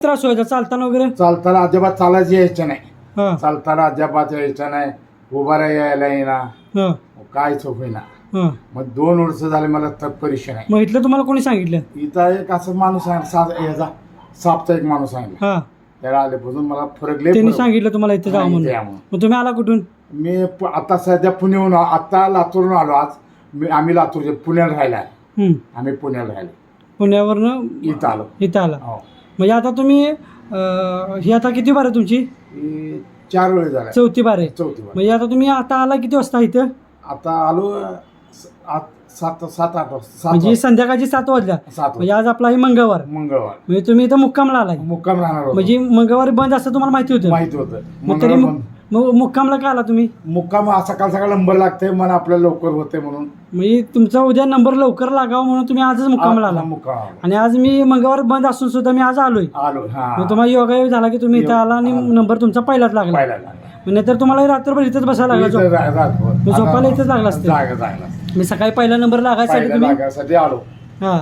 त्रास व्हायचा चालताना वगैरे? चालताना अजिबात चालायचं यायचं नाही, हा चालताना अजिबात यायचं नाही, उभा यायला येईना, हा कायच होईना. हा. मग 2 वर्ष झाले मला परीक्षा नाही. मग इथलं तुम्हाला कोणी सांगितलं? इथं एक असं माणूस आहे, याचा सापचा एक माणूस आहे, हा त्याला आल्यापासून मला फरक लय त्यांनी फरक. सांगितलं तुम्हाला इथे जावं म्हणून? त्यामुळं. मग तुम्ही आला कुठून? मी आता सध्या पुण्याहून, आता लातूरून आलो आज. आम्ही लातूरचे पुण्याला राहिला आहे. हम्म. आम्ही पुण्याला राहिले, पुण्यावरनं इथं आलो. इथं आला. हो. म्हणजे आता तुम्ही ही आता किती बार आहे तुमची? ही 4 वेळ झाला. चौथी बार आहे. चौथी बार. म्हणजे आता तुम्ही आता आला किती वाजता इथं? आता आलो 7-8 वाजता. म्हणजे संध्याकाळची 7 वाजल्या. 7 म्हणजे आज आपला ही मंगळवार, मंगळवार म्हणजे तुम्ही इथं मुक्कामला आलाय. मुक्काम राहणार होतो. म्हणजे मंगळवारी बंद असं तुम्हाला माहिती होतं? माहिती होतं. मग तरी मंगळवार मग मुक्कामला का आला तुम्ही? मुक्काम सकाळ नंबर लागते, मला आपल्याला लवकर होते म्हणून. म्हणजे तुमचा उद्या नंबर लवकर लागावा म्हणून तुम्ही आजच मुक्कामला आला. मुक्काम आलो. आणि आज मी मंगळवार बंद असून सुद्धा मी आज आलोय. आलो. हा मग तुम्हाला योगायोग झाला की तुम्ही इथं आला आणि नंबर तुमचा पहिलाच लागला. पाहिला लागला. नाहीतर तुम्हाला रात्रभर इथंच बसायला लागला. मग झोपायला इथंच लागला असतं. जागा मी सकाळी पहिला नंबर लागायसाठी तुम्ही लागायसाठी आलो. हा.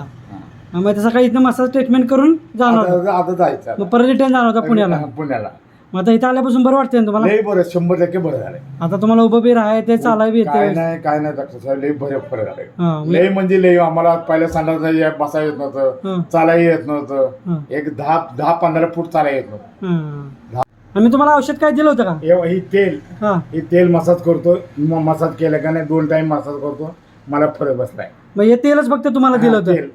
मग ते सकाळी इथं मसाज ट्रीटमेंट करून जाणार होता. आता जायचं मग परत रिटर्न जाणार होता पुण्याला. पुण्याला. मग आता इथं आल्यापासून बरं वाटतंय ना तुम्हाला? लई बरं, 100% बरं झालं. आता तुम्हाला उभं बी राहाय ते चालाय बी काय येते. नाही डॉक्टर साहेब, लई बरं फरक झालं. हा, लई म्हणजे लई. आम्हाला पहिल्या सांडायला बसायला येत नव्हतं, हं. चालायला येत नव्हतं. हं. एक 10-15 फूट चालायला येत नव्हतं. हा. आणि तुम्हाला औषध काय दिलं होतं का? ही तेल, हा. हे तेल मसाज करतो. मसाज केलं का नाही 2 टाइम मसाज करतो, मला फरक बसलाय. मग हे तेलच फक्त तुम्हाला दिलं हा, होतं? तेल.